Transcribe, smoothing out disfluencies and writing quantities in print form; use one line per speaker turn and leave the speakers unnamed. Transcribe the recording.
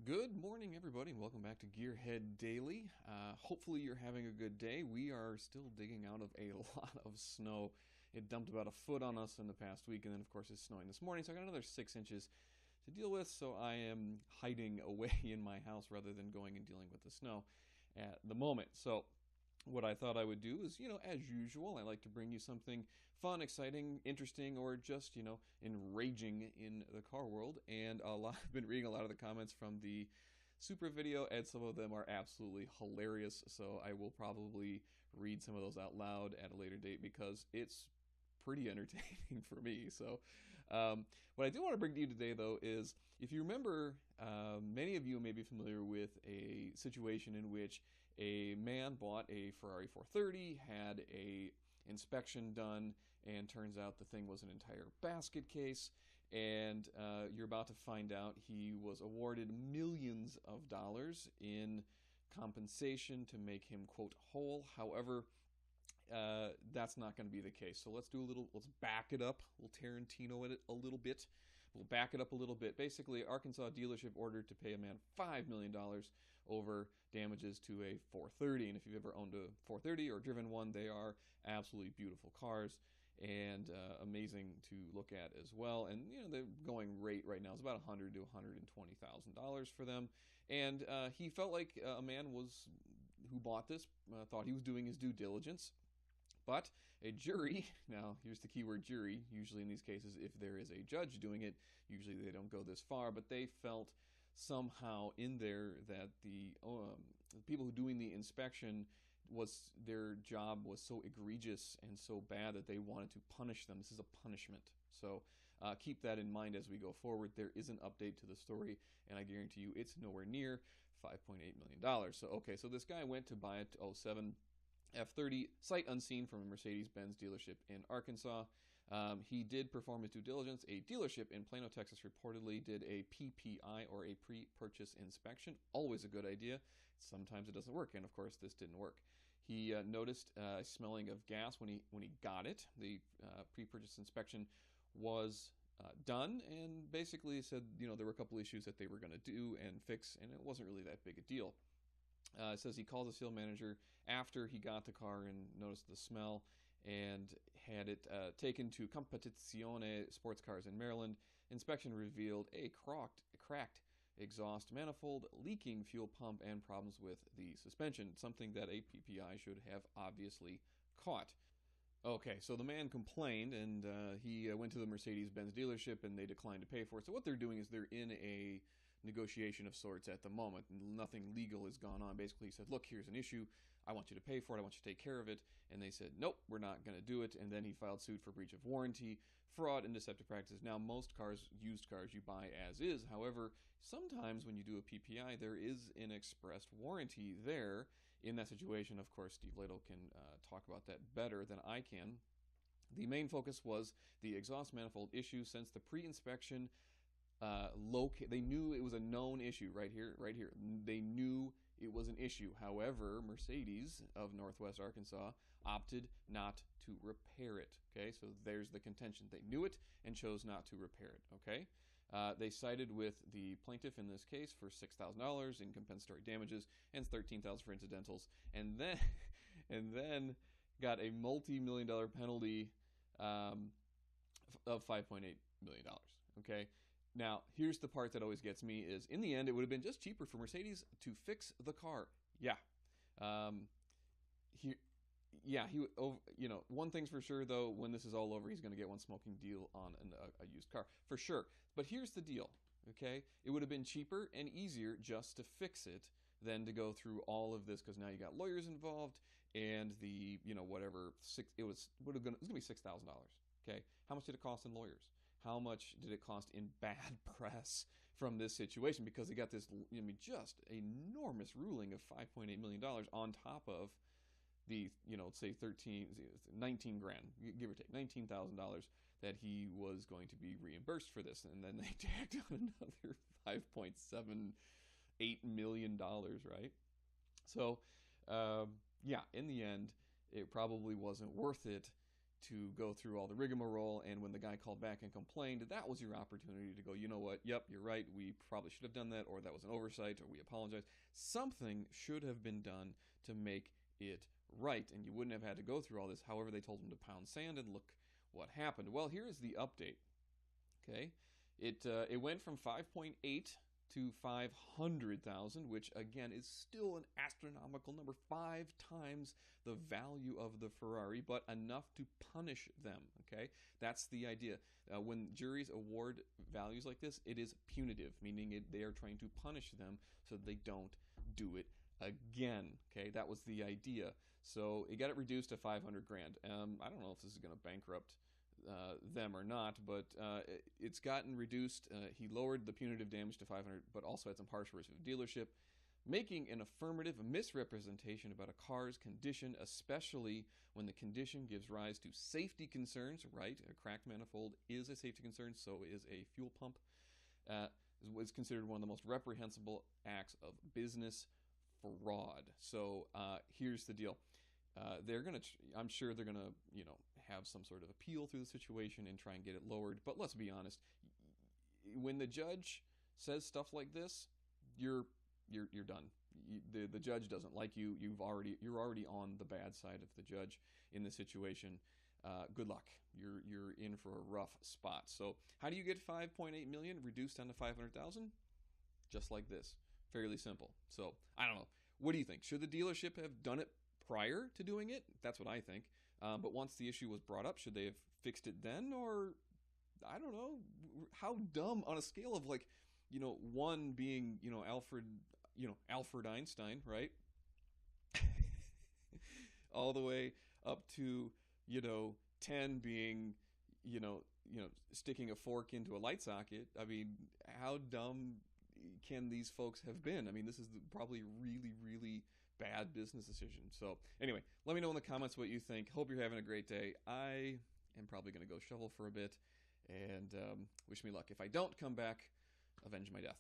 Good morning, everybody, and welcome back to Gearhead Daily. Hopefully, you're having a good day. We are still digging out of a lot of snow. It dumped about a foot on us in the past week, and then, of course, it's snowing this morning, so I got another 6 inches to deal with. So I am hiding away in my house rather than going and dealing with the snow at the moment. So what I thought I would do is, as usual, I like to bring you something fun, exciting, interesting, or just, enraging in the car world. And I've been reading a lot of the comments from the Super video, and some of them are absolutely hilarious. So I will probably read some of those out loud at a later date because it's pretty entertaining for me. So, what I do want to bring to you today, though, is if you remember, many of you may be familiar with a situation in which a man bought a Ferrari 430, had a inspection done, and turns out the thing was an entire basket case. And you're about to find out he was awarded millions of dollars in compensation to make him, quote, whole. However, that's not going to be the case. So let's back it up. We'll Tarantino it a little bit. We'll back it up a little bit. Basically, Arkansas dealership ordered to pay a man $5 million over damages to a 430. And if you've ever owned a 430 or driven one, they are absolutely beautiful cars and amazing to look at as well. And the going rate right now is about $100,000 to $120,000 for them. And he felt like a man who bought this thought he was doing his due diligence. But a jury, now here's the keyword jury, usually in these cases if there is a judge doing it, usually they don't go this far, but they felt somehow in there that the people who are doing the inspection, their job was so egregious and so bad that they wanted to punish them. This is a punishment. So keep that in mind as we go forward. There is an update to the story, and I guarantee you it's nowhere near $5.8 million. So this guy went to buy a 07 F30 sight unseen from a Mercedes-Benz dealership in Arkansas. He did perform his due diligence. A dealership in Plano, Texas reportedly did a PPI, or a pre-purchase inspection. Always a good idea. Sometimes it doesn't work, and of course this didn't work. He noticed a smelling of gas when he got it. The pre-purchase inspection was done, and basically said there were a couple issues that they were going to do and fix, and it wasn't really that big a deal. It says he called the sales manager after he got the car and noticed the smell and had it taken to Competizione Sports Cars in Maryland. Inspection revealed a cracked exhaust manifold, leaking fuel pump, and problems with the suspension, something that a PPI should have obviously caught. Okay, so the man complained, and he went to the Mercedes-Benz dealership, and they declined to pay for it. So what they're doing is they're in a negotiation of sorts at the moment. Nothing legal has gone on. Basically, he said, look, here's an issue. I want you to pay for it. I want you to take care of it. And they said, nope, we're not going to do it. And then he filed suit for breach of warranty, fraud, and deceptive practices. Now, most cars, used cars, you buy as is. However, sometimes when you do a PPI, there is an expressed warranty there. In that situation, of course, Steve Ladle can talk about that better than I can. The main focus was the exhaust manifold issue. Since the pre-inspection they knew it was a known issue right here. They knew it was an issue. However, Mercedes of Northwest Arkansas opted not to repair it. Okay, so there's the contention. They knew it and chose not to repair it. Okay, they sided with the plaintiff in this case for $6,000 in compensatory damages and $13,000 for incidentals, and then got a multi-million-dollar penalty of $5.8 million. Okay. Now, here's the part that always gets me is, in the end, it would have been just cheaper for Mercedes to fix the car. Yeah. One thing's for sure, though, when this is all over, he's going to get one smoking deal on a used car. For sure. But here's the deal, okay? It would have been cheaper and easier just to fix it than to go through all of this, because now you got lawyers involved, and the, whatever, it was going to be $6,000. Okay, how much did it cost in lawyers? How much did it cost in bad press from this situation? Because they got this, just enormous ruling of $5.8 million on top of the, let's say 19 grand, give or take, $19,000 that he was going to be reimbursed for this. And then they tacked on another $5.78 million, right? So, in the end, it probably wasn't worth it to go through all the rigmarole, and when the guy called back and complained, that was your opportunity to go, you know what, yep, you're right, we probably should have done that, or that was an oversight, or we apologize. Something should have been done to make it right, and you wouldn't have had to go through all this. However, they told him to pound sand, and look what happened. Well, here is the update. Okay, it went from 5.8 to 500,000, which again is still an astronomical number, 5 times the value of the Ferrari, but enough to punish them. Okay, that's the idea. When juries award values like this, it is punitive, meaning they are trying to punish them so that they don't do it again. Okay, that was the idea. So it got it reduced to 500 grand. I don't know if this is going to bankrupt them or not, but it's gotten reduced. He lowered the punitive damage to 500, but also had some harsh words for the dealership, making an affirmative misrepresentation about a car's condition, especially when the condition gives rise to safety concerns. Right, a cracked manifold is a safety concern, so is a fuel pump. Was considered one of the most reprehensible acts of business fraud. So here's the deal. I'm sure they're gonna, have some sort of appeal through the situation and try and get it lowered. But let's be honest, when the judge says stuff like this, you're done. The judge doesn't like you. You're already on the bad side of the judge in this situation. Good luck. You're in for a rough spot. So how do you get 5.8 million reduced down to 500,000? Just like this. Fairly simple. So I don't know. What do you think? Should the dealership have done it prior to doing it? That's what I think. But once the issue was brought up, should they have fixed it then? Or, I don't know, how dumb on a scale of 1 being, Alfred Einstein, right? All the way up to, 10 being, sticking a fork into a light socket. I mean, how dumb can these folks have been? I mean, this is probably really, really bad business decision. So anyway, let me know in the comments what you think. Hope you're having a great day. I am probably going to go shovel for a bit, and wish me luck. If I don't come back, avenge my death.